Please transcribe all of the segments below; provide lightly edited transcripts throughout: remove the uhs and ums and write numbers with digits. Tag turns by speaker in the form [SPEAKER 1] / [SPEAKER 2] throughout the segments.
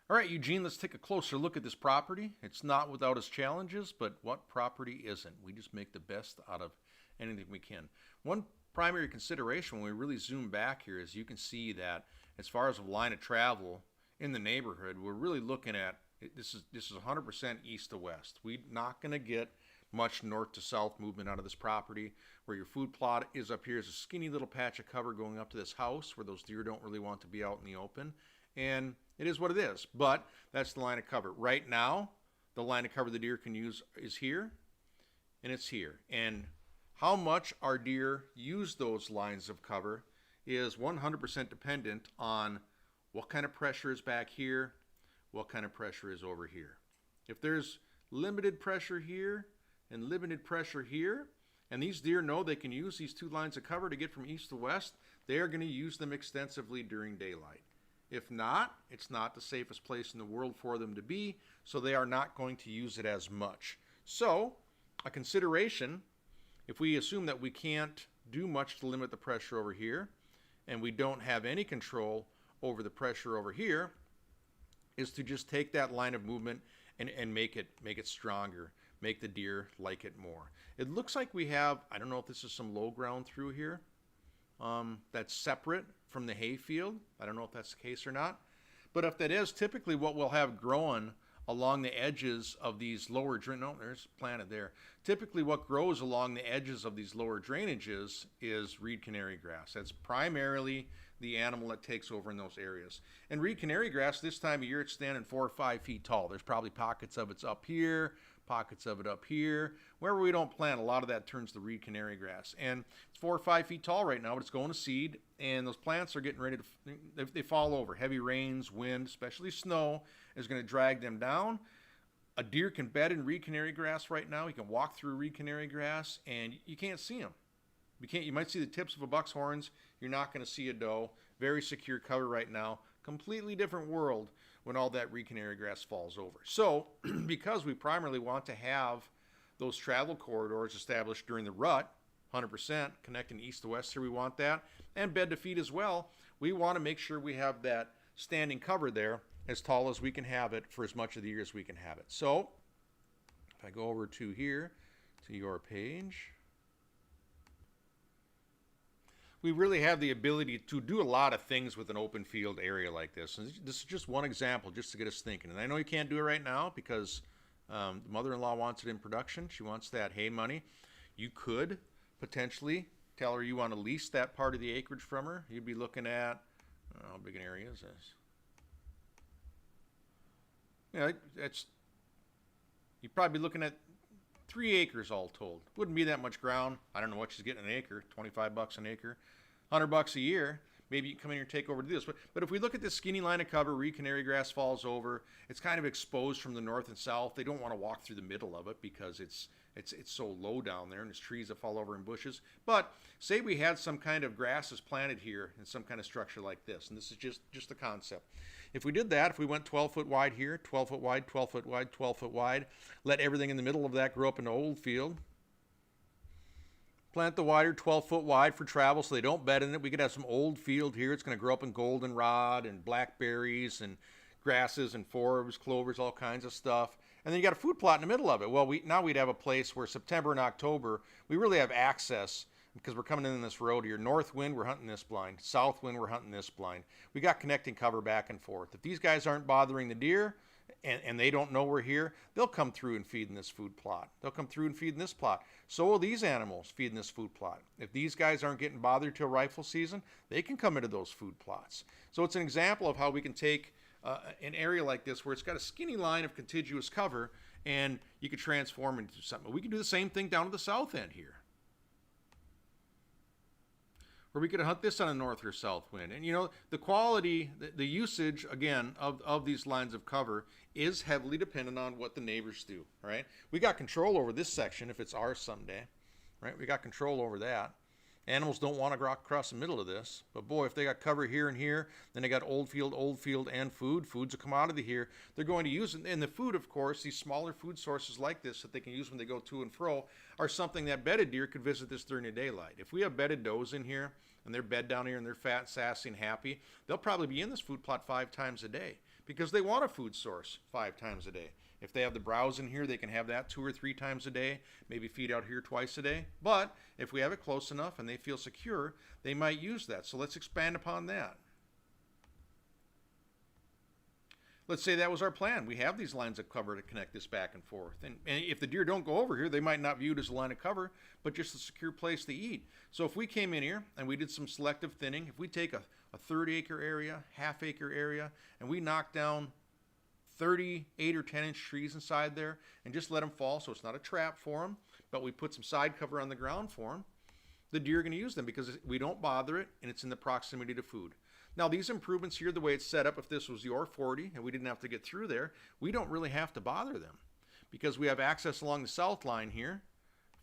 [SPEAKER 1] All right, Eugene, let's take a closer look at this property. It's not without its challenges, but what property isn't? We just make the best out of anything we can. One primary consideration when we really zoom back here is you can see that as far as a line of travel in the neighborhood, we're really looking at this is 100% east to west. We're not going to get much north to south movement out of this property. Where your food plot is up here is a skinny little patch of cover going up to this house where those deer don't really want to be out in the open. And it is what it is, but that's the line of cover. Right now, the line of cover the deer can use is here, and it's here. And how much our deer use those lines of cover is 100% dependent on what kind of pressure is back here, what kind of pressure is over here. If there's limited pressure here and limited pressure here, and these deer know they can use these two lines of cover to get from east to west, they are going to use them extensively during daylight. If not, it's not the safest place in the world for them to be, so they are not going to use it as much. So, a consideration, if we assume that we can't do much to limit the pressure over here, and we don't have any control over the pressure over here, is to just take that line of movement and make it stronger, make the deer like it more. It looks like we have, I don't know if this is some low ground through here, that's separate from the hay field. I don't know if that's the case or not. But if that is, typically what we'll have growing along the edges of these lower no, there's planted there. Typically what grows along the edges of these lower drainages is reed canary grass. That's primarily the animal that takes over in those areas. And reed canary grass, this time of year, it's standing 4 or 5 feet tall. There's probably pockets of it's up here, pockets of it up here. Wherever we don't plant, a lot of that turns to reed canary grass. And it's 4 or 5 feet tall right now, but it's going to seed, and those plants are getting ready to, they fall over. Heavy rains, wind, especially snow, is going to drag them down. A deer can bed in reed canary grass right now. He can walk through reed canary grass, and you can't see him. You might see the tips of a buck's horns. You're not going to see a doe. Very secure cover right now. Completely different world when all that reed canary grass falls over. So, because we primarily want to have those travel corridors established during the rut, 100% connecting east to west here, we want that, and bed to feed as well. We want to make sure we have that standing cover there as tall as we can have it for as much of the year as we can have it. So, if I go over to here, to your page, we really have the ability to do a lot of things with an open field area like this. And this is just one example just to get us thinking. And I know you can't do it right now because the mother-in-law wants it in production. She wants that hay money. You could potentially tell her you want to lease that part of the acreage from her. You'd be looking at, how big an area is this? Yeah, you'd probably be looking at 3 acres all told. Wouldn't be that much ground. I don't know what she's getting an acre, 25 bucks an acre, 100 bucks a year. Maybe you can come in here and take over to do this. But if we look at this skinny line of cover, reed canary grass falls over. It's kind of exposed from the north and south. They don't want to walk through the middle of it because it's so low down there and there's trees that fall over in bushes. But say we had some kind of grasses planted here in some kind of structure like this, and this is just the concept. If we did that, if we went 12 foot wide here, 12 foot wide, 12 foot wide, 12 foot wide, let everything in the middle of that grow up into old field, plant the wider 12 foot wide for travel so they don't bed in it. We could have some old field here. It's going to grow up in goldenrod and blackberries and grasses and forbs, clovers, all kinds of stuff. And then you got a food plot in the middle of it. Well, now we'd have a place where September and October, we really have access because we're coming in this road here. North wind, we're hunting this blind. South wind, we're hunting this blind. We got connecting cover back and forth. If these guys aren't bothering the deer and they don't know we're here, they'll come through and feed in this food plot. They'll come through and feed in this plot. So will these animals feed in this food plot. If these guys aren't getting bothered till rifle season, they can come into those food plots. So it's an example of how we can take an area like this where it's got a skinny line of contiguous cover and you could transform into something. We can do the same thing down to the south end here. Or we could hunt this on a north or south wind. And you know, the quality, the usage, again, of these lines of cover is heavily dependent on what the neighbors do, all right? We got control over this section if it's ours someday, right? We got control over that. Animals don't want to go across the middle of this. But boy, if they got cover here and here, then they got old field, and food. Food's a commodity here. They're going to use it. And the food, of course, these smaller food sources like this that they can use when they go to and fro are something that bedded deer could visit this during the daylight. If we have bedded does in here and they're bed down here and they're fat, sassy, and happy, they'll probably be in this food plot 5 times a day because they want a food source 5 times a day. If they have the browse in here, they can have that 2 or 3 times a day, maybe feed out here twice a day. But if we have it close enough and they feel secure, they might use that. So let's expand upon that. Let's say that was our plan. We have these lines of cover to connect this back and forth. And if the deer don't go over here, they might not view it as a line of cover, but just a secure place to eat. So if we came in here and we did some selective thinning, if we take a 1/3-acre area, half-acre area, and we knock down 30 8 or 10-inch trees inside there and just let them fall so it's not a trap for them, but we put some side cover on the ground for them, the deer are going to use them because we don't bother it and it's in the proximity to food. Now these improvements here, the way it's set up, if this was your 40 and we didn't have to get through there, we don't really have to bother them because we have access along the south line here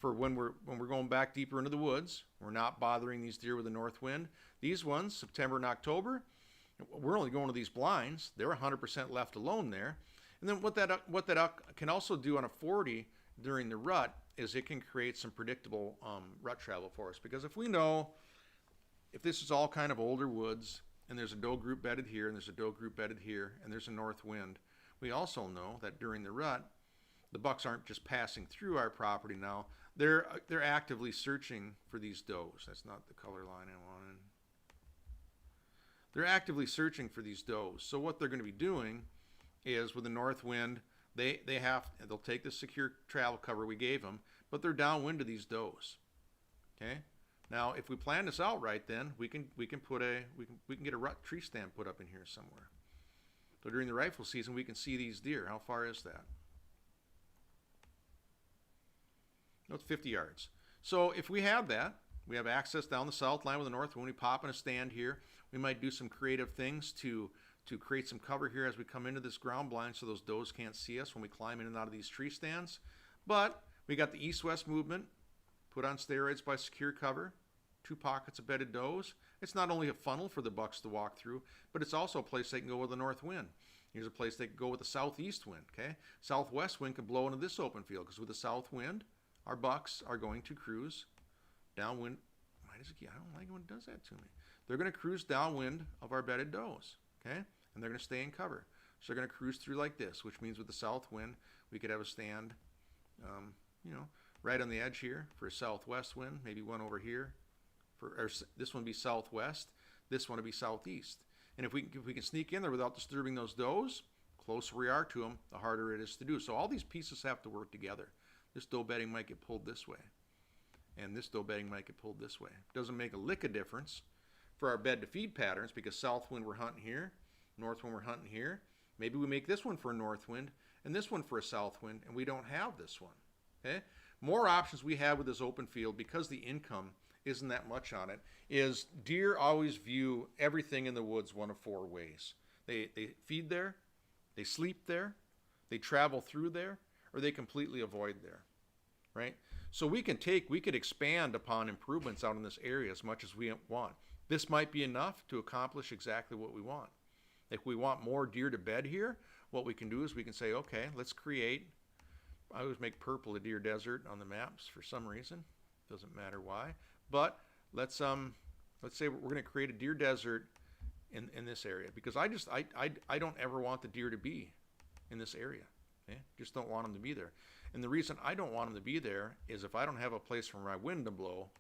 [SPEAKER 1] for when we're going back deeper into the woods. We're not bothering these deer with the north wind. These ones, September and October, we're only going to these blinds. They're 100% left alone there. And then what that can also do on a 40 during the rut is it can create some predictable rut travel for us. Because if we know, if this is all kind of older woods and there's a doe group bedded here and there's a doe group bedded here and there's a north wind, we also know that during the rut, the bucks aren't just passing through our property now. They're actively searching for these does. That's not the color line I wanted. They're actively searching for these does. So what they're going to be doing is with the north wind, they'll take the secure travel cover we gave them, but they're downwind of these does. Okay. Now, if we plan this out right, then we can get a rut tree stand put up in here somewhere. So during the rifle season, we can see these deer. How far is that? No, it's 50 yards. So if we have that, we have access down the south line with the north. When we pop in a stand here, we might do some creative things to create some cover here as we come into this ground blind so those does can't see us when we climb in and out of these tree stands. But we got the east-west movement, put on steroids by secure cover, 2 pockets of bedded does. It's not only a funnel for the bucks to walk through, but it's also a place they can go with the north wind. Here's a place they can go with the southeast wind, okay? Southwest wind can blow into this open field because with the south wind, our bucks are going to cruise downwind. Why does it? I don't like it when it does that to me. They're going to cruise downwind of our bedded does, okay? And they're going to stay in cover. So they're going to cruise through like this, which means with the south wind, we could have a stand, right on the edge here for a southwest wind, maybe one over here. This one be southwest, this one will be southeast. And if we can sneak in there without disturbing those does, closer we are to them, the harder it is to do. So all these pieces have to work together. This doe bedding might get pulled this way, and this doe bedding might get pulled this way. It doesn't make a lick of difference for our bed to feed patterns because south wind we're hunting here, north wind we're hunting here. Maybe we make this one for a north wind and this one for a south wind, and we don't have this one. Okay? More options we have with this open field because the income isn't that much on it is deer always view everything in the woods one of 4 ways. They feed there, they sleep there, they travel through there, or they completely avoid there, right? So we could expand upon improvements out in this area as much as we want. This might be enough to accomplish exactly what we want. If we want more deer to bed here, what we can do is we can say, okay, let's create, I always make purple a deer desert on the maps for some reason. Doesn't matter why. But let's say we're going to create a deer desert in this area because I don't ever want the deer to be in this area. Okay? Just don't want them to be there. And the reason I don't want them to be there is if I don't have a place for my wind to blow,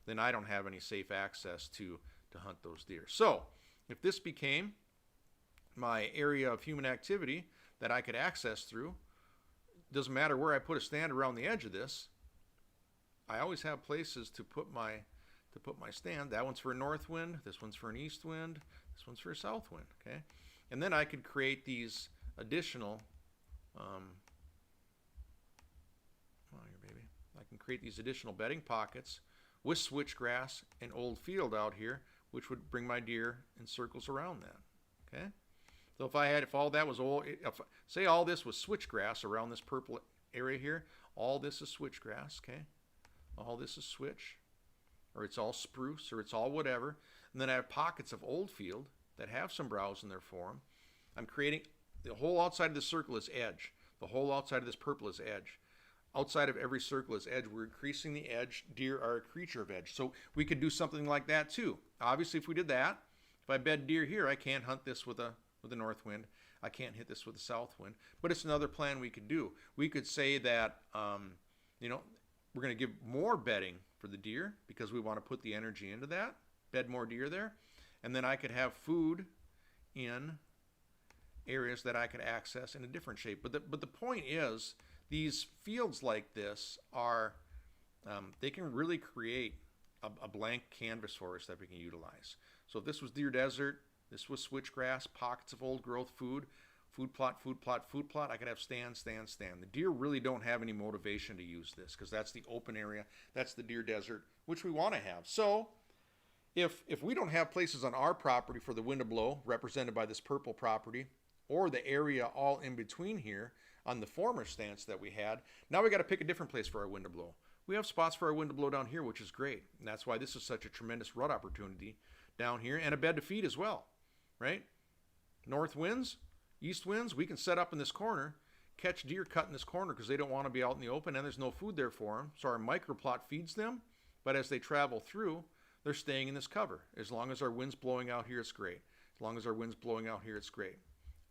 [SPEAKER 1] then I don't have any safe access to hunt those deer. So if this became my area of human activity that I could access through, doesn't matter where I put a stand around the edge of this, I always have places to put my stand. That one's for a north wind, this one's for an east wind, this one's for a south wind, okay? And then I could create these additional I can create these additional bedding pockets with switchgrass and old field out here, which would bring my deer in circles around that. Okay? So if all that was old, say all this was switchgrass around this purple area here, all this is switchgrass, okay? All this is switch, or it's all spruce, or it's all whatever. And then I have pockets of old field that have some browse in their form. I'm creating, the whole outside of this circle is edge. The whole outside of this purple is edge. Outside of every circle is edge. We're increasing the edge. Deer are a creature of edge. So we could do something like that too. Obviously, if we did that, if I bed deer here, I can't hunt this with a north wind. I can't hit this with a south wind. But it's another plan we could do. We could say that, you know, we're going to give more bedding for the deer because we want to put the energy into that, bed more deer there. And then I could have food in areas that I could access in a different shape. But the point is, these fields like this are, they can really create a blank canvas for us that we can utilize. So if this was deer desert, this was switchgrass, pockets of old growth food, food plot, food plot, food plot, I could have stand, stand, stand. The deer really don't have any motivation to use this because that's the open area, that's the deer desert, which we want to have. So if we don't have places on our property for the wind to blow, represented by this purple property, or the area all in between here on the former stance that we had, now we got to pick a different place for our wind to blow. We have spots for our wind to blow down here, which is great. And that's why this is such a tremendous rut opportunity down here, and a bed to feed as well, right? North winds, east winds, we can set up in this corner, catch deer cut in this corner because they don't want to be out in the open and there's no food there for them. So our microplot feeds them, but as they travel through, they're staying in this cover. As long as our wind's blowing out here, it's great. As long as our wind's blowing out here, it's great.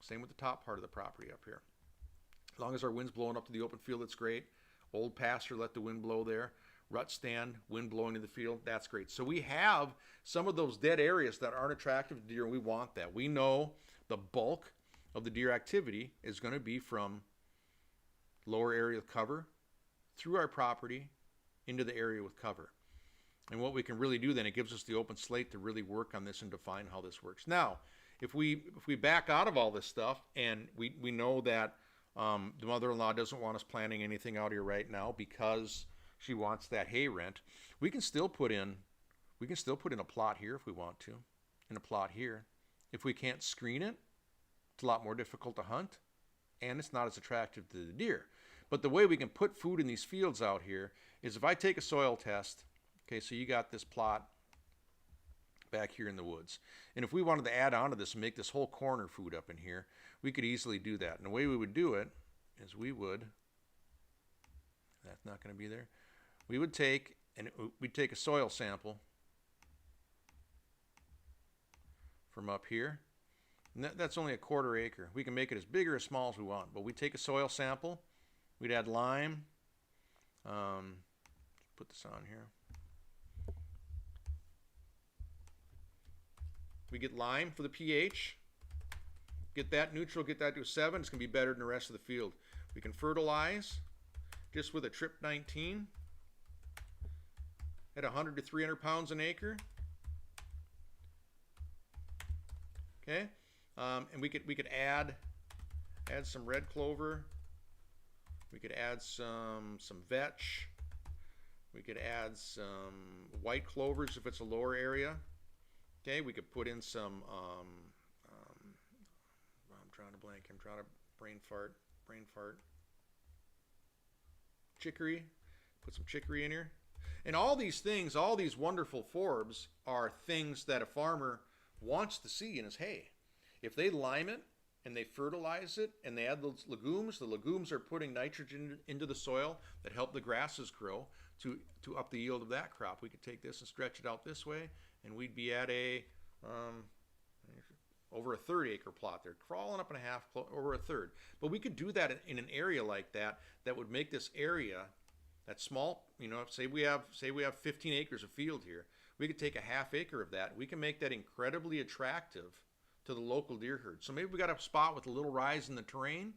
[SPEAKER 1] Same with the top part of the property up here. As long as our wind's blowing up to the open field, it's great. Old pasture, let the wind blow there. Rut stand, wind blowing to the field, that's great. So we have some of those dead areas that aren't attractive to deer, and we want that. We know the bulk of the deer activity is going to be from lower area of cover through our property into the area with cover. And what we can really do then, it gives us the open slate to really work on this and define how this works. Now, if we back out of all this stuff and we know that the mother-in-law doesn't want us planting anything out here right now because she wants that hay rent, we can still put in a plot here if we want to, and a plot here. If we can't screen it, it's a lot more difficult to hunt, and it's not as attractive to the deer. But the way we can put food in these fields out here is if I take a soil test. Okay, so you got this plot back here in the woods. And if we wanted to add on to this and make this whole corner food up in here, we could easily do that. And the way we would do it is that's not going to be there. We'd take a soil sample from up here. And that's only a 1/4 acre. We can make it as big or as small as we want. But we take a soil sample. We'd add lime. Put this on here. We get lime for the pH. Get that neutral, get that to a 7. It's going to be better than the rest of the field. We can fertilize just with a Trip 19 at 100 to 300 pounds an acre. Okay, and we could add some red clover. We could add some vetch. We could add some white clovers if it's a lower area. Okay, we could put in some, I'm trying to blank, I'm trying to brain fart. Chicory, put some chicory in here. And all these things, all these wonderful forbs are things that a farmer wants to see in his hay. If they lime it and they fertilize it and they add those legumes, the legumes are putting nitrogen into the soil that help the grasses grow to up the yield of that crop. We could take this and stretch it out this way, and we'd be at a over a 1/3 acre plot there, crawling up and a half, over a 1/3. But we could do that in an area like that would make this area, that small, you know, say we have 15 acres of field here. We could take a 1/2 acre of that. We can make that incredibly attractive to the local deer herd. So maybe we got a spot with a little rise in the terrain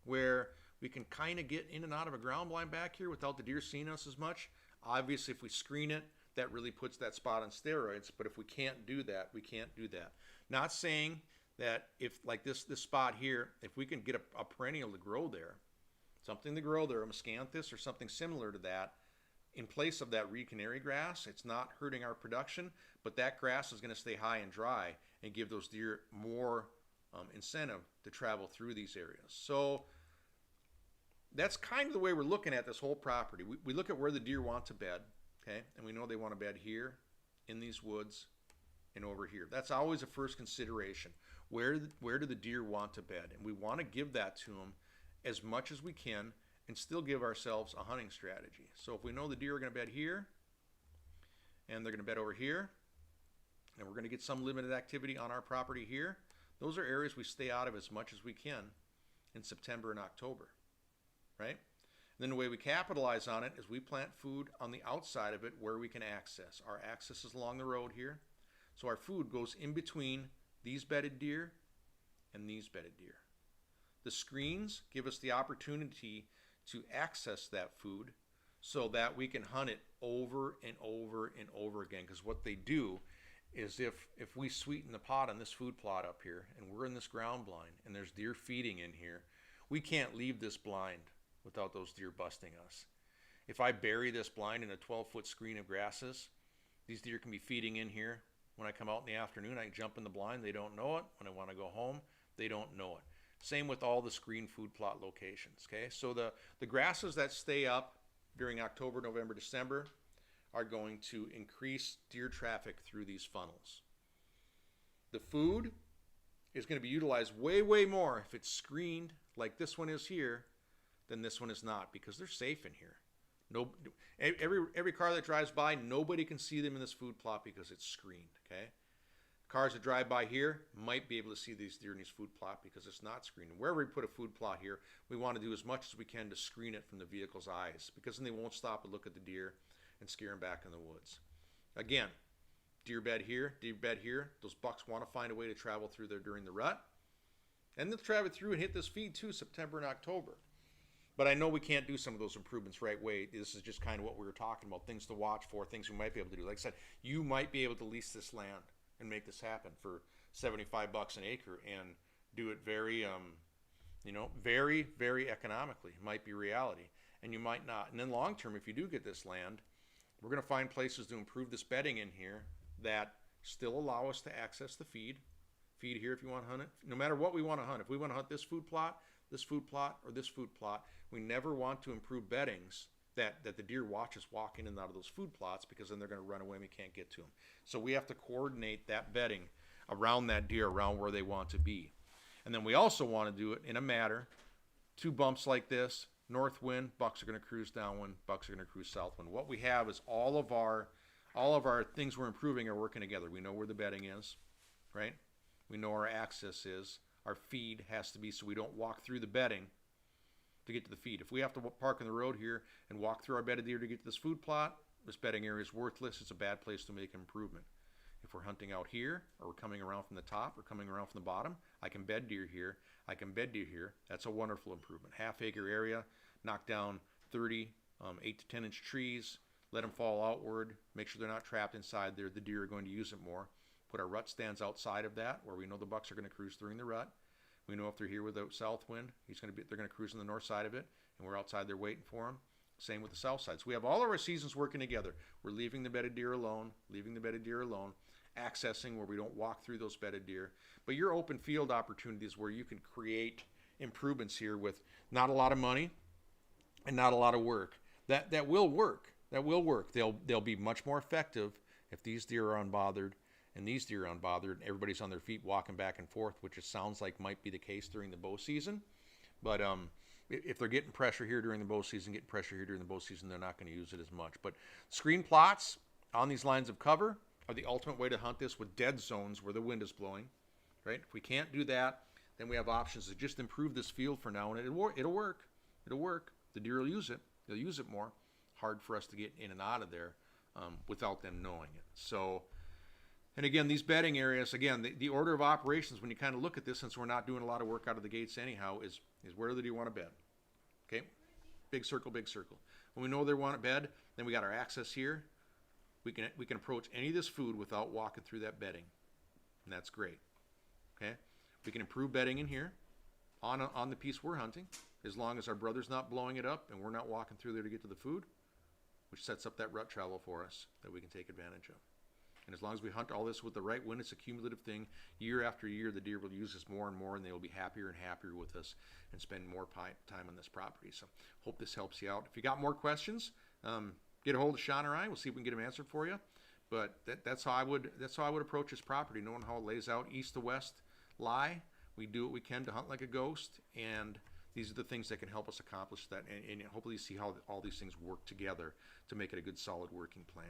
[SPEAKER 1] where we can kind of get in and out of a ground blind back here without the deer seeing us as much. Obviously, if we screen it, that really puts that spot on steroids. But if we can't do that, we can't do that. Not saying that if, like this spot here, if we can get a perennial to grow there, something to grow there, a miscanthus or something similar to that, in place of that reed canary grass, it's not hurting our production, but that grass is going to stay high and dry and give those deer more incentive to travel through these areas. So that's kind of the way we're looking at this whole property. We look at where the deer want to bed, okay, and we know they want to bed here, in these woods, and over here. That's always a first consideration. Where do the deer want to bed? And we want to give that to them as much as we can and still give ourselves a hunting strategy. So if we know the deer are going to bed here, and they're going to bed over here, and we're going to get some limited activity on our property here, Those are areas we stay out of as much as we can in September and October, right? And then the way we capitalize on it is we plant food on the outside of it where we can access. Our access is along the road here. So our food goes in between these bedded deer and these bedded deer. The screens give us the opportunity to access that food so that we can hunt it over and over and over again. Because what they do is if we sweeten the pot on this food plot up here and we're in this ground blind and there's deer feeding in here, we can't leave this blind without those deer busting us. If I bury this blind in a 12-foot screen of grasses, these deer can be feeding in here. When I come out in the afternoon, I jump in the blind, they don't know it. When I want to go home, they don't know it. Same with all the screen food plot locations, okay? So the grasses that stay up during October, November, December are going to increase deer traffic through these funnels. The food is going to be utilized way, way more if it's screened like this one is here than this one is not, because they're safe in here. No, every car that drives by, nobody can see them in this food plot because it's screened, okay? Cars that drive by here might be able to see these deer in these food plot because it's not screened. And wherever we put a food plot here, we want to do as much as we can to screen it from the vehicle's eyes, because then they won't stop and look at the deer and scare them back in the woods. Again, deer bed here, those bucks want to find a way to travel through there during the rut. And they'll travel through and hit this feed too, September and October. But I know we can't do some of those improvements right away. This is just kind of what we were talking about, things to watch for, things we might be able to do. Like I said, you might be able to lease this land and make this happen for $75 an acre and do it very, very, very economically. It might be reality, and you might not. And then long term, if you do get this land, we're going to find places to improve this bedding in here that still allow us to access the feed here if you want to hunt it. No matter what we want to hunt, if we want to hunt this food plot, or this food plot, we never want to improve beddings that the deer watch us walk in and out of those food plots, because then they're going to run away and we can't get to them. So we have to coordinate that bedding around that deer, around where they want to be. And then we also want to do it in a matter, 2 bumps like this, north wind, bucks are going to cruise downwind, bucks are going to cruise southwind. What we have is all of our things we're improving are working together. We know where the bedding is, right? We know our access is. Our feed has to be so we don't walk through the bedding to get to the feed. If we have to park on the road here and walk through our bedded deer to get to this food plot, this bedding area is worthless. It's a bad place to make improvement. If we're hunting out here, or we're coming around from the top or coming around from the bottom, I can bed deer here. I can bed deer here. That's a wonderful improvement. Half-acre area, knock down 30 8 to 10 inch trees, let them fall outward, make sure they're not trapped inside there. The deer are going to use it more. Put our rut stands outside of that, where we know the bucks are going to cruise during the rut. We know if they're here with the south wind, they're going to cruise on the north side of it, and we're outside there waiting for them. Same with the south side. So we have all of our seasons working together. We're leaving the bedded deer alone, accessing where we don't walk through those bedded deer. But your open field opportunities where you can create improvements here with not a lot of money and not a lot of work. That will work. That will work. They'll be much more effective if these deer are unbothered and these deer are unbothered and everybody's on their feet walking back and forth, which it sounds like might be the case during the bow season. But if they're getting pressure here during the bow season, they're not going to use it as much. But screen plots on these lines of cover are the ultimate way to hunt this with dead zones where the wind is blowing, right? If we can't do that, then we have options to just improve this field for now, and it'll work. It'll work. The deer will use it. They'll use it more. Hard for us to get in and out of there without them knowing it. So, and again, these bedding areas, again, the order of operations, when you kind of look at this, since we're not doing a lot of work out of the gates anyhow, is where do you want to bed? Okay? Big circle, big circle. When we know they want to bed, then we got our access here. We can approach any of this food without walking through that bedding. And that's great. Okay? We can improve bedding in here on the piece we're hunting, as long as our brother's not blowing it up and we're not walking through there to get to the food, which sets up that rut travel for us that we can take advantage of. And as long as we hunt all this with the right wind, it's a cumulative thing. Year after year, the deer will use us more and more, and they will be happier and happier with us and spend more time on this property. So hope this helps you out. If you got more questions, get a hold of Sean or I. We'll see if we can get them answered for you. But that's how I would approach this property, knowing how it lays out east to west lie. We do what we can to hunt like a ghost, and these are the things that can help us accomplish that, and hopefully see how all these things work together to make it a good, solid working plan.